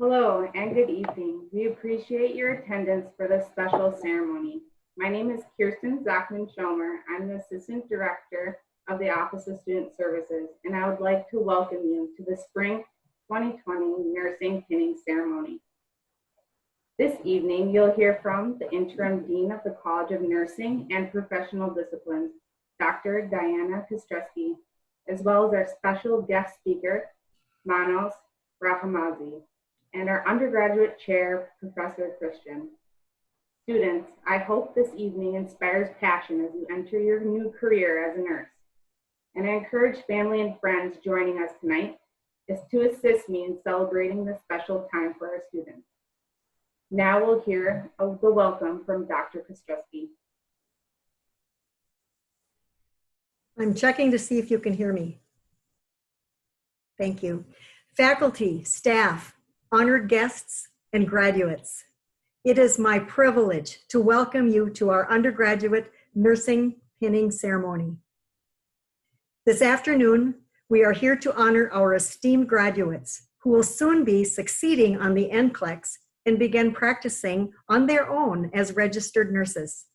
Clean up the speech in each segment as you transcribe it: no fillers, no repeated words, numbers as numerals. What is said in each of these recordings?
Hello and good evening. We appreciate your attendance for this special ceremony. My name is Kirsten Zachman-Schomer. I'm the Assistant Director of the Office of Student Services, and I would like to welcome you to the Spring 2020 Nursing Pinning Ceremony. This evening, you'll hear from the Interim Dean of the College of Nursing and Professional Disciplines, Dr. Diana Kostreski, as well as our special guest speaker, Manos Rahamazi, and our undergraduate chair, Professor Christian. Students, I hope this evening inspires passion as you enter your new career as a nurse. And I encourage family and friends joining us tonight is to assist me in celebrating this special time for our students. Now we'll hear the welcome from Dr. Kostreski. I'm checking to see if you can hear me. Thank you. Faculty, staff, honored guests, and graduates. It is my privilege to welcome you to our undergraduate nursing pinning ceremony. This afternoon, we are here to honor our esteemed graduates who will soon be succeeding on the NCLEX and begin practicing on their own as registered nurses.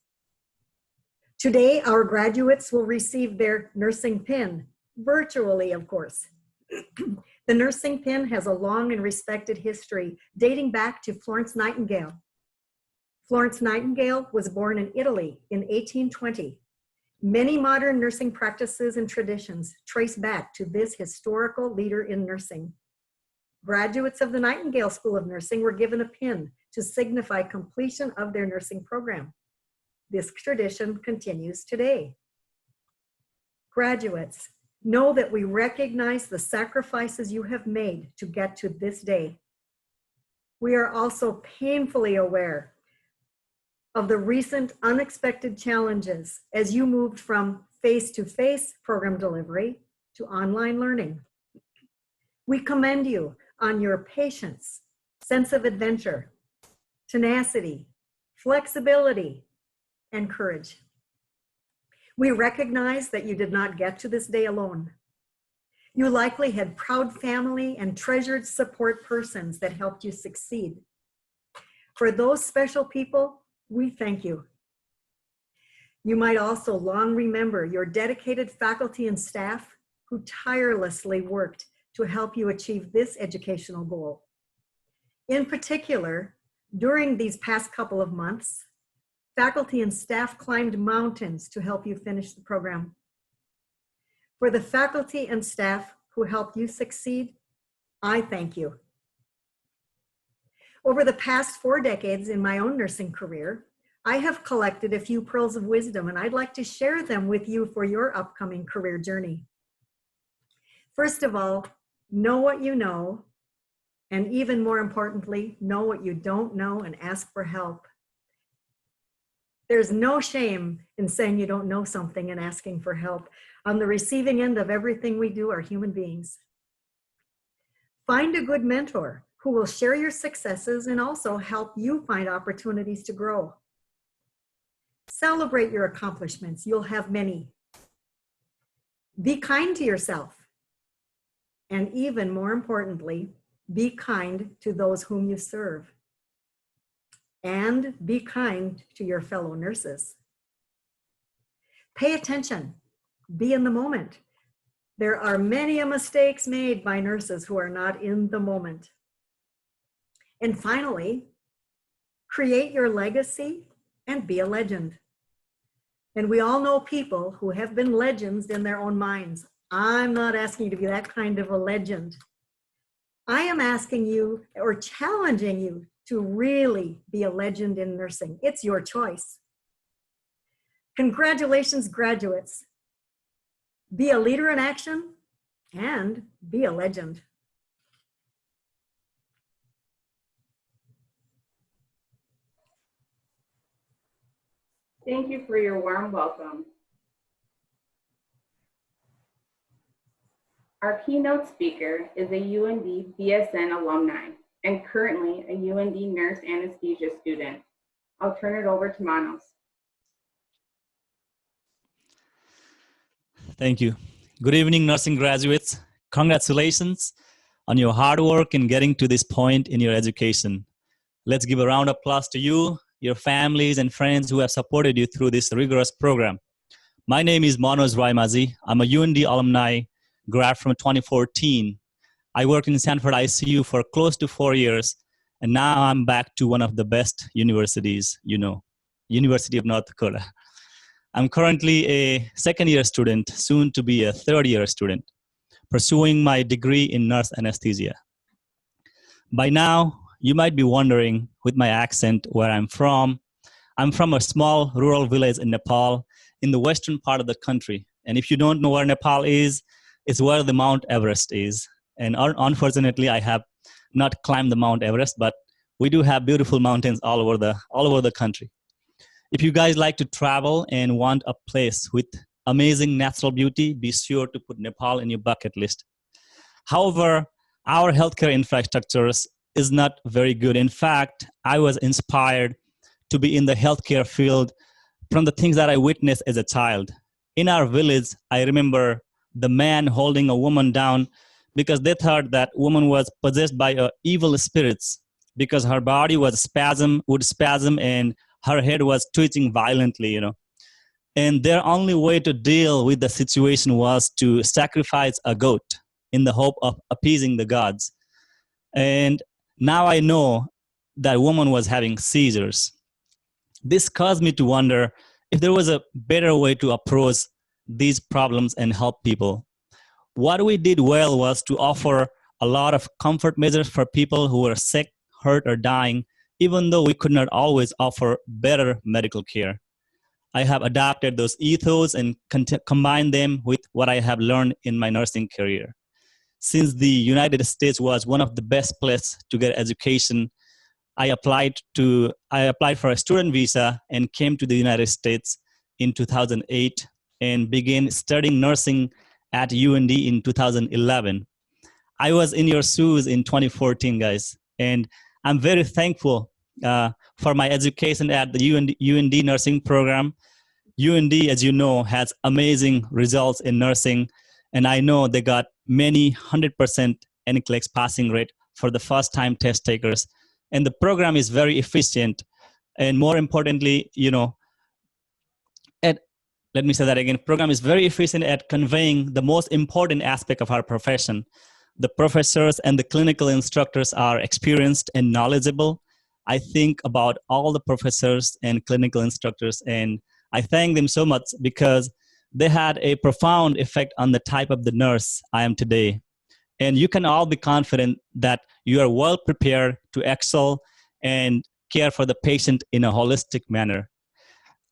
Today, our graduates will receive their nursing pin, virtually, of course. The nursing pin has a long and respected history dating back to Florence Nightingale. Florence Nightingale was born in Italy in 1820. Many modern nursing practices and traditions trace back to this historical leader in nursing. Graduates of the Nightingale School of Nursing were given a pin to signify completion of their nursing program. This tradition continues today. Graduates, know that we recognize the sacrifices you have made to get to this day. We are also painfully aware of the recent unexpected challenges as you moved from face-to-face program delivery to online learning. We commend you on your patience, sense of adventure, tenacity, flexibility, and courage. We recognize that you did not get to this day alone. You likely had proud family and treasured support persons that helped you succeed. For those special people, we thank you. You might also long remember your dedicated faculty and staff who tirelessly worked to help you achieve this educational goal. In particular, during these past couple of months, faculty and staff climbed mountains to help you finish the program. For the faculty and staff who helped you succeed, I thank you. Over the past 4 decades in my own nursing career, I have collected a few pearls of wisdom, and I'd like to share them with you for your upcoming career journey. First of all, know what you know, and even more importantly, know what you don't know and ask for help. There's no shame in saying you don't know something and asking for help. On the receiving end of everything we do are human beings. Find a good mentor who will share your successes and also help you find opportunities to grow. Celebrate your accomplishments. You'll have many. Be kind to yourself. And even more importantly, be kind to those whom you serve. And be kind to your fellow nurses. Pay attention. Be in the moment. There are many mistakes made by nurses who are not in the moment. And finally, create your legacy and be a legend. And we all know people who have been legends in their own minds. I'm not asking you to be that kind of a legend. I am asking you or challenging you to really be a legend in nursing. It's your choice. Congratulations, graduates. Be a leader in action and be a legend. Thank you for your warm welcome. Our keynote speaker is a UND BSN alumni and currently a UND nurse anesthesia student. I'll turn it over to Manos. Thank you. Good evening, nursing graduates. Congratulations on your hard work in getting to this point in your education. Let's give a round of applause to you, your families and friends who have supported you through this rigorous program. My name is Manoj Raimazi. I'm a UND alumni, grad from 2014. I worked in Sanford ICU for close to 4 years, and now I'm back to one of the best universities, University of North Dakota. I'm currently a second-year student, soon to be a third-year student, pursuing my degree in nurse anesthesia. By now, you might be wondering, with my accent, where I'm from. I'm from a small rural village in Nepal, in the western part of the country. And if you don't know where Nepal is, it's where the Mount Everest is. And unfortunately, I have not climbed the Mount Everest, but we do have beautiful mountains all over the country. If you guys like to travel and want a place with amazing natural beauty, be sure to put Nepal in your bucket list. However, our healthcare infrastructures is not very good. In fact, I was inspired to be in the healthcare field from the things that I witnessed as a child. In our village, I remember the man holding a woman down because they thought that woman was possessed by evil spirits because her body would spasm and her head was twitching violently, And their only way to deal with the situation was to sacrifice a goat in the hope of appeasing the gods. And now I know that woman was having seizures. This caused me to wonder if there was a better way to approach these problems and help people. What we did well was to offer a lot of comfort measures for people who were sick, hurt, or dying, even though we could not always offer better medical care. I have adapted those ethos and combined them with what I have learned in my nursing career. Since the United States was one of the best places to get education, I applied for a student visa and came to the United States in 2008 and began studying nursing at UND in 2011. I was in your shoes in 2014, guys, and I'm very thankful for my education at the UND nursing program. UND, as you know, has amazing results in nursing, and I know they got many 100% NCLEX passing rate for the first-time test takers. And the program is very efficient. And more importantly, let me say that again, program is very efficient at conveying the most important aspect of our profession. The professors and the clinical instructors are experienced and knowledgeable. I think about all the professors and clinical instructors, and I thank them so much because they had a profound effect on the type of the nurse I am today. And you can all be confident that you are well prepared to excel and care for the patient in a holistic manner.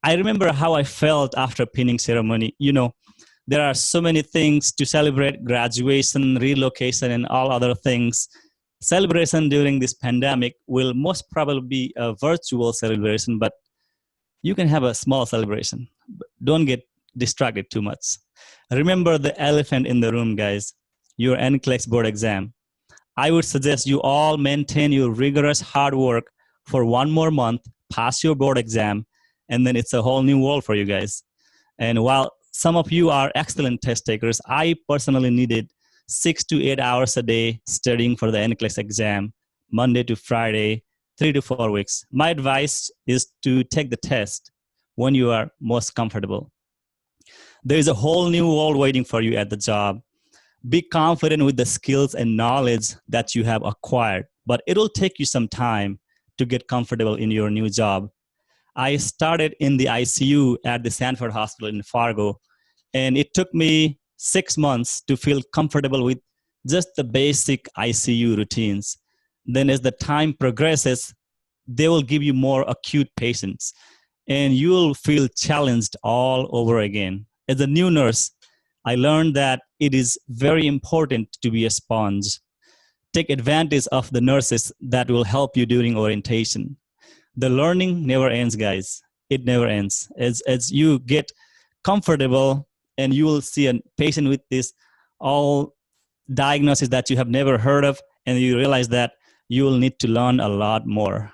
I remember how I felt after pinning ceremony. There are so many things to celebrate: graduation, relocation, and all other things. Celebration during this pandemic will most probably be a virtual celebration, but you can have a small celebration. Don't get distracted too much. Remember the elephant in the room, guys, your NCLEX board exam. I would suggest you all maintain your rigorous hard work for one more month, pass your board exam, and then it's a whole new world for you guys. And while some of you are excellent test takers, I personally needed 6 to 8 hours a day studying for the NCLEX exam, Monday to Friday, 3 to 4 weeks. My advice is to take the test when you are most comfortable. There is a whole new world waiting for you at the job. Be confident with the skills and knowledge that you have acquired, but it'll take you some time to get comfortable in your new job. I started in the ICU at the Sanford Hospital in Fargo, and it took me 6 months to feel comfortable with just the basic ICU routines. Then as the time progresses, they will give you more acute patients, and you'll feel challenged all over again. As a new nurse, I learned that it is very important to be a sponge. Take advantage of the nurses that will help you during orientation. The learning never ends, guys. It never ends. As you get comfortable and you will see a patient with this all diagnosis that you have never heard of, and you realize that you will need to learn a lot more.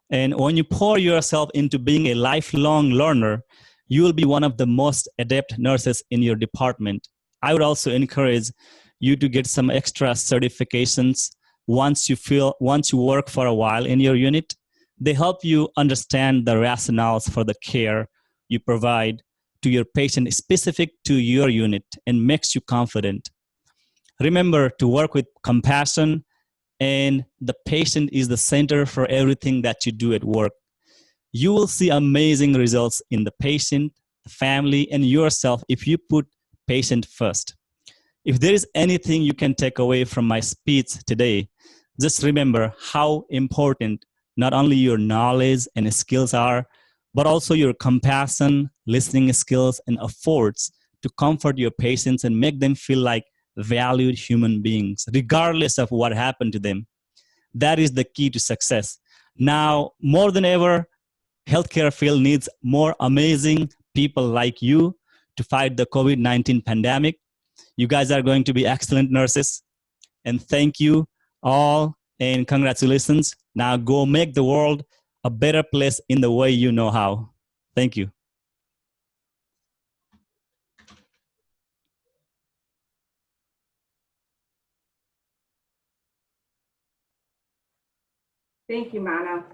And when you pour yourself into being a lifelong learner, you will be one of the most adept nurses in your department. I would also encourage you to get some extra certifications once you work for a while in your unit. They help you understand the rationales for the care you provide to your patient specific to your unit and makes you confident. Remember to work with compassion, and the patient is the center for everything that you do at work. You will see amazing results in the patient, the family, and yourself if you put patient first. If there is anything you can take away from my speech today, just remember how important not only your knowledge and skills are, but also your compassion, listening skills, and efforts to comfort your patients and make them feel like valued human beings, regardless of what happened to them. That is the key to success. Now, more than ever, healthcare field needs more amazing people like you to fight the COVID-19 pandemic. You guys are going to be excellent nurses. And thank you all and congratulations. Now go make the world a better place in the way you know how. Thank you. Thank you, Mano.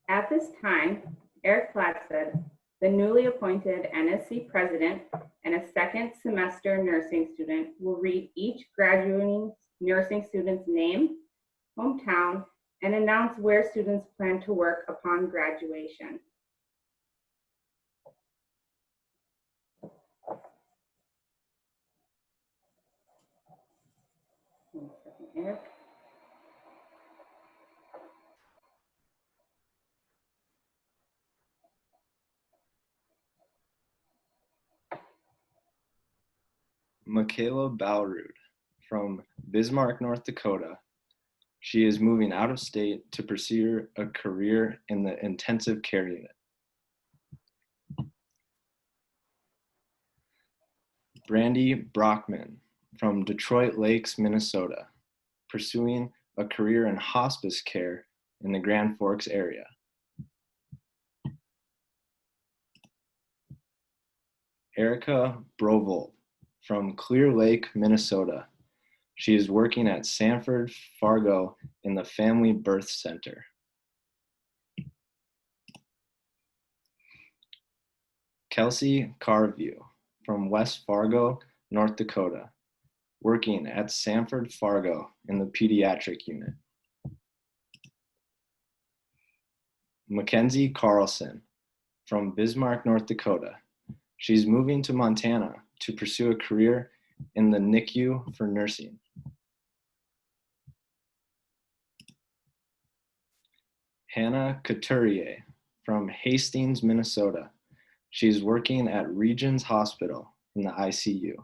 At this time, Eric Platzed, the newly appointed NSC president and a second semester nursing student, will read each graduating nursing student's name, hometown, and announce where students plan to work upon graduation. One second, Eric. Michaela Balrud from Bismarck, North Dakota. She is moving out of state to pursue a career in the intensive care unit. Brandy Brockman from Detroit Lakes, Minnesota, pursuing a career in hospice care in the Grand Forks area. Erica Brovold from Clear Lake, Minnesota. She is working at Sanford Fargo in the Family Birth Center. Kelsey Carview from West Fargo, North Dakota, working at Sanford Fargo in the pediatric unit. Mackenzie Carlson from Bismarck, North Dakota. She's moving to Montana to pursue a career in the NICU for nursing. Hannah Couturier from Hastings, Minnesota. She's working at Regions Hospital in the ICU.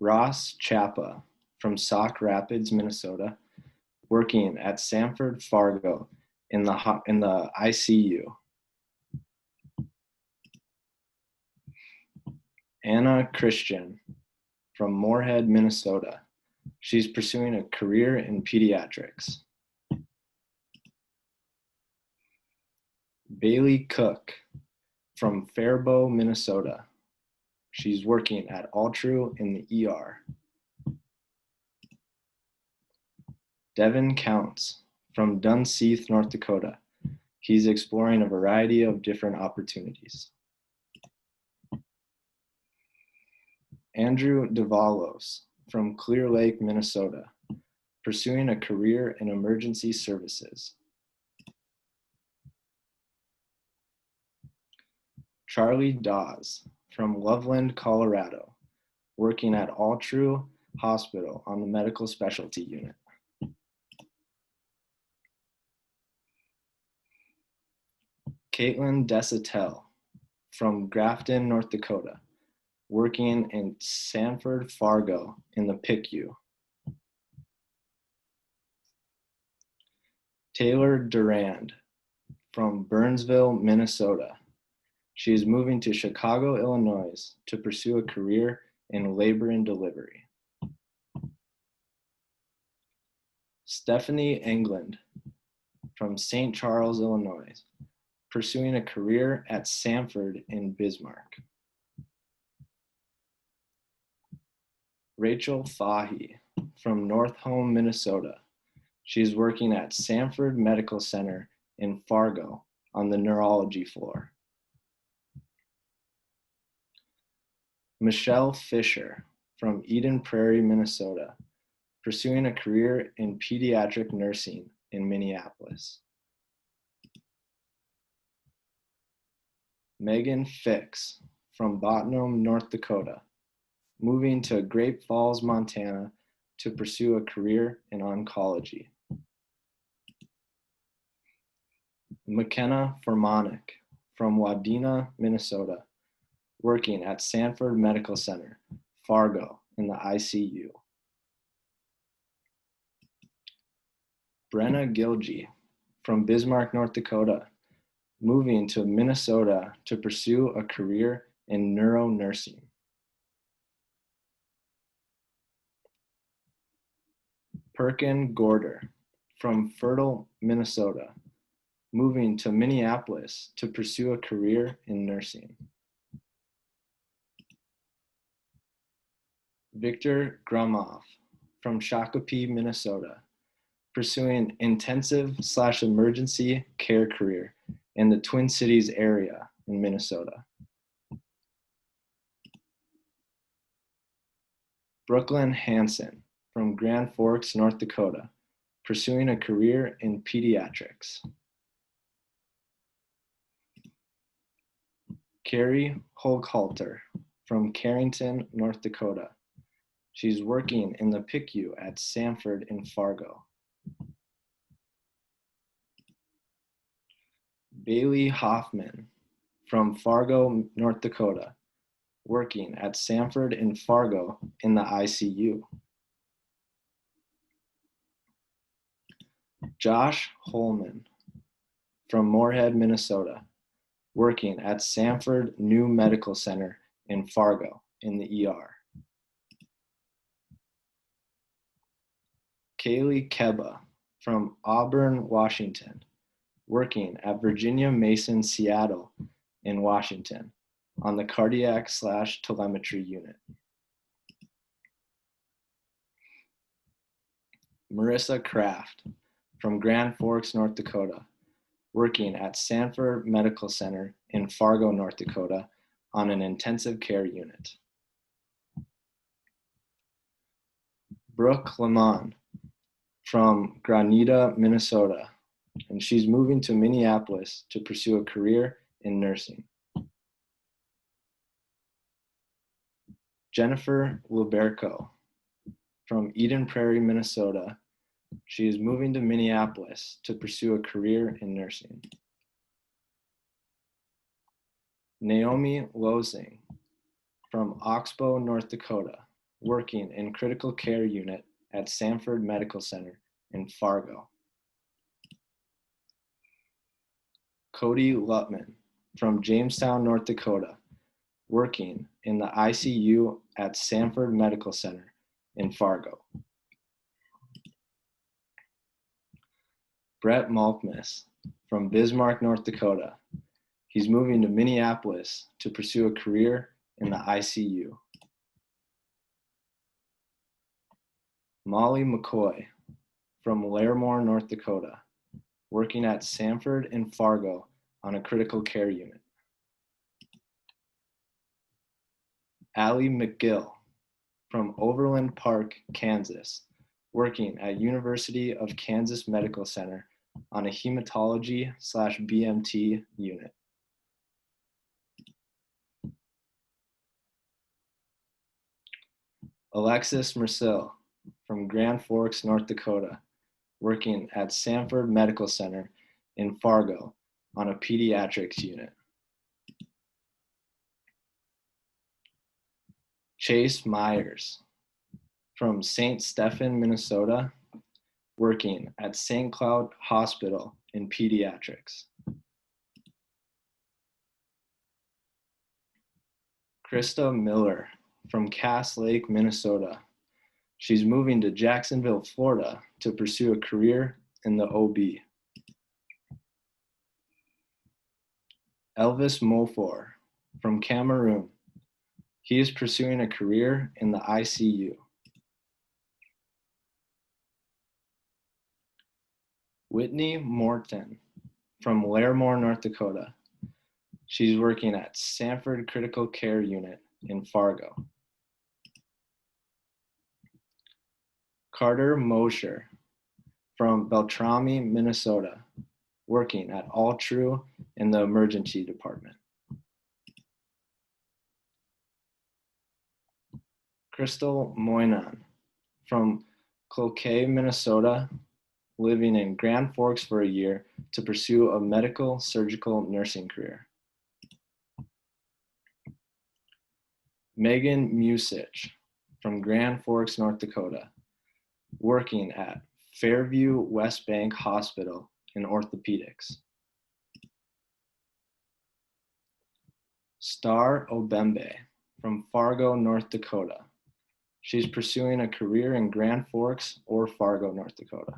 Ross Chapa from Sauk Rapids, Minnesota, working at Sanford Fargo in the ICU. Anna Christian from Moorhead, Minnesota. She's pursuing a career in pediatrics. Bailey Cook from Faribault, Minnesota. She's working at Altru in the ER. Devin Counts from Dunseith, North Dakota. He's exploring a variety of different opportunities. Andrew Davalos from Clear Lake, Minnesota, pursuing a career in emergency services. Charlie Dawes from Loveland, Colorado, working at Altru Hospital on the medical specialty unit. Caitlin Desatel from Grafton, North Dakota, working in Sanford Fargo in the PICU. Taylor Durand from Burnsville, Minnesota. She is moving to Chicago, Illinois to pursue a career in labor and delivery. Stephanie England from St. Charles, Illinois, pursuing a career at Sanford in Bismarck. Rachel Fahy from North Home, Minnesota. She is working at Sanford Medical Center in Fargo on the neurology floor. Michelle Fisher from Eden Prairie, Minnesota, pursuing a career in pediatric nursing in Minneapolis. Megan Fix from Bottom, North Dakota, moving to Great Falls, Montana to pursue a career in oncology. McKenna Formanek from Wadena, Minnesota, working at Sanford Medical Center, Fargo, in the ICU. Brenna Gilgee from Bismarck, North Dakota, moving to Minnesota to pursue a career in neuronursing. Perkin Gorder from Fertile, Minnesota, moving to Minneapolis to pursue a career in nursing. Victor Gromov from Shakopee, Minnesota, pursuing intensive/emergency care career in the Twin Cities area in Minnesota. Brooklyn Hansen from Grand Forks, North Dakota, pursuing a career in pediatrics. Carrie Holkhalter from Carrington, North Dakota. She's working in the PICU at Sanford in Fargo. Bailey Hoffman from Fargo, North Dakota, working at Sanford in Fargo in the ICU. Josh Holman from Moorhead, Minnesota, working at Sanford New Medical Center in Fargo in the ER. Kaylee Keba from Auburn, Washington, working at Virginia Mason Seattle in Washington on the cardiac/telemetry unit. Marissa Kraft from Grand Forks, North Dakota, working at Sanford Medical Center in Fargo, North Dakota on an intensive care unit. Brooke Lemon from Granita, Minnesota, and she's moving to Minneapolis to pursue a career in nursing. Jennifer Luberco from Eden Prairie, Minnesota. She is moving to Minneapolis to pursue a career in nursing. Naomi Losing from Oxbow, North Dakota, working in critical care unit at Sanford Medical Center in Fargo. Cody Lutman from Jamestown, North Dakota, working in the ICU at Sanford Medical Center in Fargo. Brett Malkmus from Bismarck, North Dakota. He's moving to Minneapolis to pursue a career in the ICU. Molly McCoy from Larimore, North Dakota, working at Sanford in Fargo on a critical care unit. Allie McGill from Overland Park, Kansas, working at University of Kansas Medical Center on a hematology/BMT unit. Alexis Mercil from Grand Forks, North Dakota, working at Sanford Medical Center in Fargo on a pediatrics unit. Chase Myers from St. Stephen, Minnesota, working at St. Cloud Hospital in pediatrics. Krista Miller from Cass Lake, Minnesota. She's moving to Jacksonville, Florida to pursue a career in the OB. Elvis Mofor from Cameroon. He is pursuing a career in the ICU. Whitney Morton from Larimore, North Dakota. She's working at Sanford Critical Care Unit in Fargo. Carter Mosher from Beltrami, Minnesota, working at All True in the emergency department. Crystal Moynan from Cloquet, Minnesota, living in Grand Forks for a year to pursue a medical surgical nursing career. Megan Musich from Grand Forks, North Dakota, working at Fairview West Bank Hospital in orthopedics. Star Obembe from Fargo, North Dakota. She's pursuing a career in Grand Forks or Fargo, North Dakota.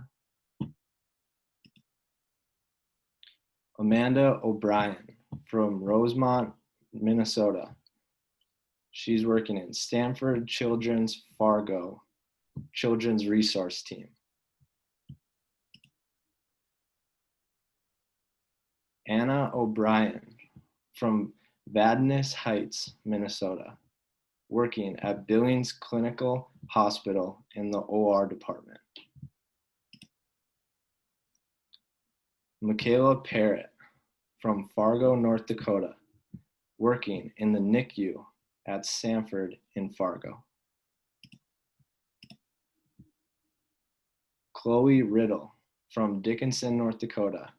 Amanda O'Brien from Rosemont, Minnesota. She's working in Stanford Children's Fargo Children's Resource Team. Anna O'Brien from Vadnais Heights, Minnesota, working at Billings Clinical Hospital in the OR department. Michaela Parrott from Fargo, North Dakota, working in the NICU at Sanford in Fargo. Chloe Riddle from Dickinson, North Dakota,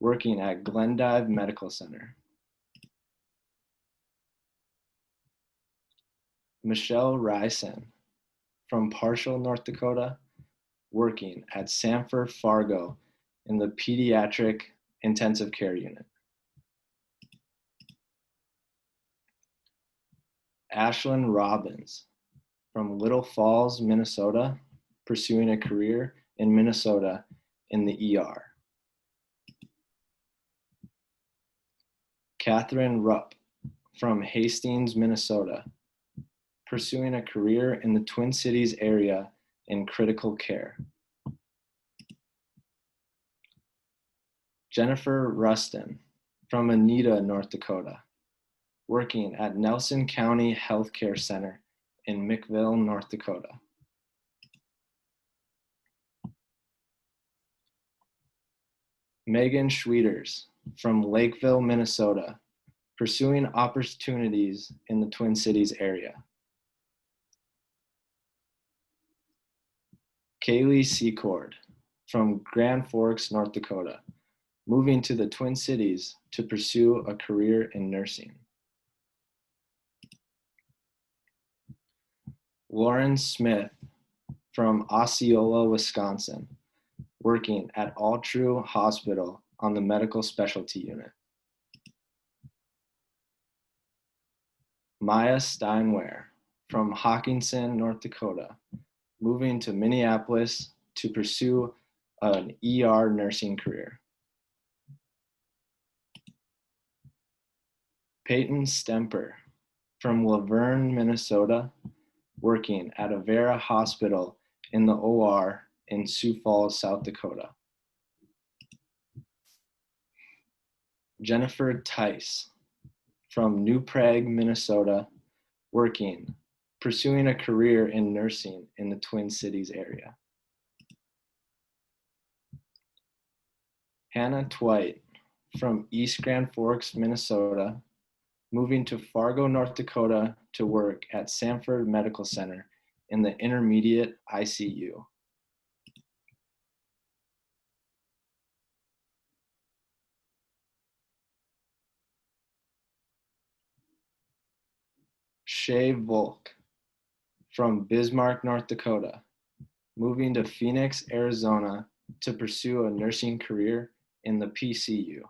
working at Glendive Medical Center. Michelle Ryson from Parshall, North Dakota, working at Sanford Fargo in the Pediatric Intensive Care Unit. Ashlyn Robbins from Little Falls, Minnesota, pursuing a career in Minnesota in the ER. Catherine Rupp from Hastings, Minnesota, pursuing a career in the Twin Cities area in critical care. Jennifer Rustin from Anita, North Dakota, working at Nelson County Healthcare Center in McVille, North Dakota. Megan Schwieters from Lakeville, Minnesota, pursuing opportunities in the Twin Cities area. Kaylee Secord from Grand Forks, North Dakota, moving to the Twin Cities to pursue a career in nursing. Lauren Smith from Osceola, Wisconsin, working at All True Hospital on the medical specialty unit. Maya Steinware from Hawkinson, North Dakota, moving to Minneapolis to pursue an ER nursing career. Peyton Stemper from Laverne, Minnesota, working at Avera Hospital in the OR in Sioux Falls, South Dakota. Jennifer Tice from New Prague, Minnesota, pursuing a career in nursing in the Twin Cities area. Hannah Twite from East Grand Forks, Minnesota, moving to Fargo, North Dakota to work at Sanford Medical Center in the intermediate ICU. Shay Volk from Bismarck, North Dakota, moving to Phoenix, Arizona to pursue a nursing career in the PCU.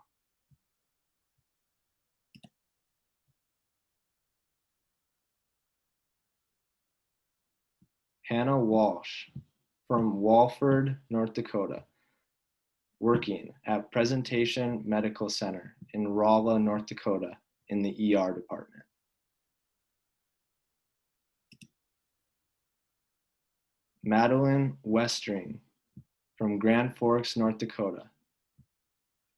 Hannah Walsh from Walford, North Dakota, working at Presentation Medical Center in Rolla, North Dakota in the ER department. Madeline Westring from Grand Forks, North Dakota.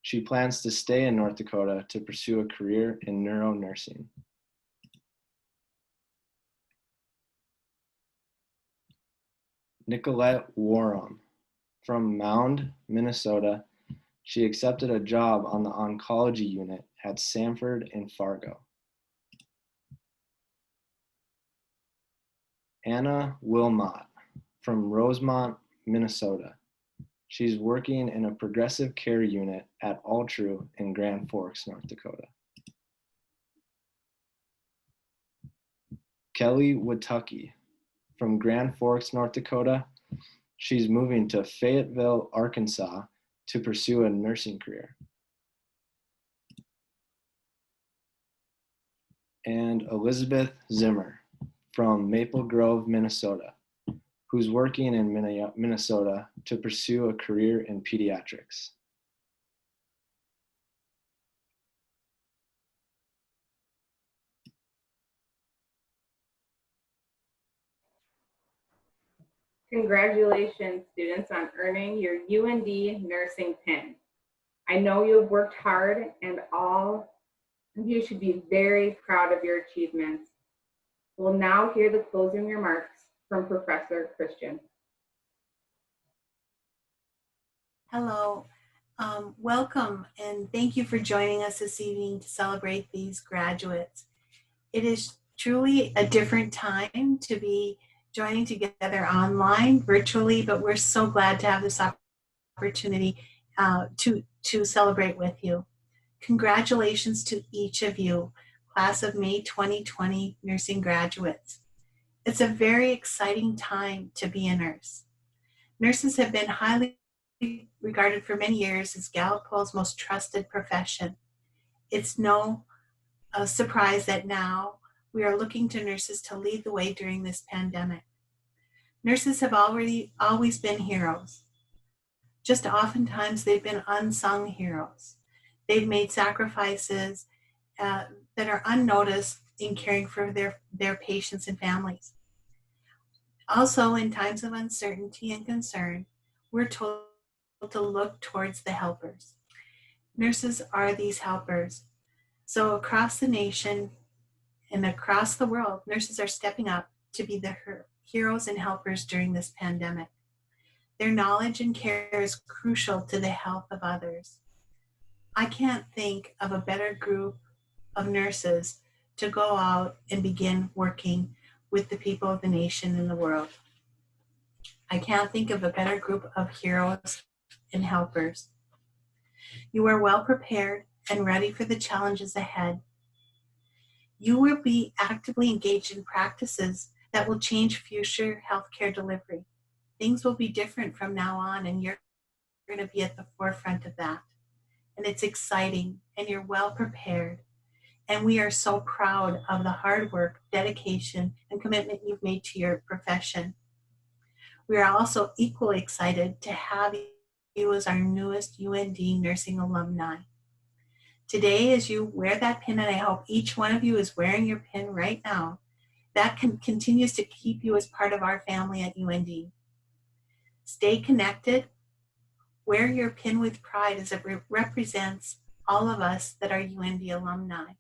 She plans to stay in North Dakota to pursue a career in neuronursing. Nicolette Warham from Mound, Minnesota. She accepted a job on the oncology unit at Sanford in Fargo. Anna Wilmot from Rosemont, Minnesota. She's working in a progressive care unit at Altru in Grand Forks, North Dakota. Kelly Watucky from Grand Forks, North Dakota. She's moving to Fayetteville, Arkansas to pursue a nursing career. And Elizabeth Zimmer from Maple Grove, Minnesota, who's working in Minnesota to pursue a career in pediatrics. Congratulations, students, on earning your UND nursing pin. I know you have worked hard, and all of you should be very proud of your achievements. We'll now hear the closing remarks from Professor Christian. Hello, welcome, and thank you for joining us this evening to celebrate these graduates. It is truly a different time to be joining together online, virtually, but we're so glad to have this opportunity to celebrate with you. Congratulations to each of you, class of May 2020 nursing graduates. It's a very exciting time to be a nurse. Nurses have been highly regarded for many years as Gallup Poll's most trusted profession. It's no surprise that now we are looking to nurses to lead the way during this pandemic. Nurses have always been heroes. Just oftentimes they've been unsung heroes. They've made sacrifices that are unnoticed in caring for their patients and families. Also, in times of uncertainty and concern, we're told to look towards the helpers. Nurses are these helpers. So across the nation and across the world, nurses are stepping up to be the heroes and helpers during this pandemic. Their knowledge and care is crucial to the health of others. I can't think of a better group of nurses to go out and begin working with the people of the nation and the world. I can't think of a better group of heroes and helpers. You are well prepared and ready for the challenges ahead. You will be actively engaged in practices that will change future healthcare delivery. Things will be different from now on, and you're going to be at the forefront of that. And it's exciting, and you're well prepared. And we are so proud of the hard work, dedication, and commitment you've made to your profession. We are also equally excited to have you as our newest UND nursing alumni. Today, as you wear that pin, and I hope each one of you is wearing your pin right now, that continues to keep you as part of our family at UND. Stay connected. Wear your pin with pride, as it represents all of us that are UND alumni.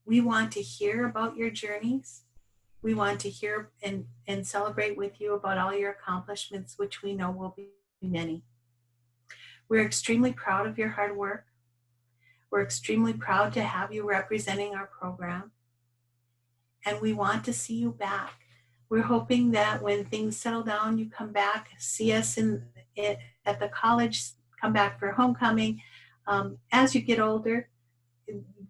We want to hear about your journeys. We want to hear and celebrate with you about all your accomplishments, which we know will be many. We're extremely proud of your hard work. We're extremely proud to have you representing our program. And we want to see you back. We're hoping that when things settle down, you come back, see us at the college, come back for homecoming. As you get older,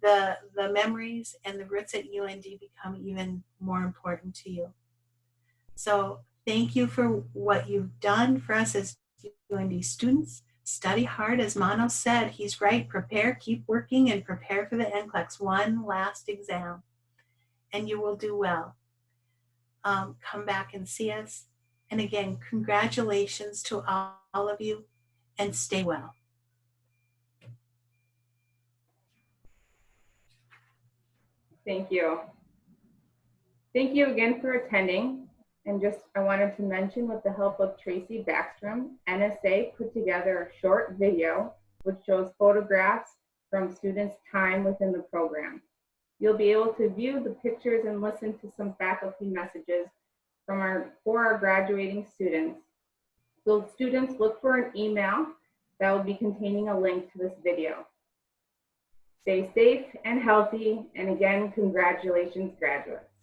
the memories and the roots at UND become even more important to you. So thank you for what you've done for us as UND students. Study hard, as Mano said. He's right. Prepare, keep working, and prepare for the NCLEX, one last exam, and you will do well. Come back and see us. And again, congratulations to all of you, and stay well. Thank you. Thank you again for attending. And I wanted to mention, with the help of Tracy Backstrom, NSA put together a short video which shows photographs from students' time within the program. You'll be able to view the pictures and listen to some faculty messages for our graduating students. So students, look for an email that will be containing a link to this video. Stay safe and healthy, and again, congratulations, graduates.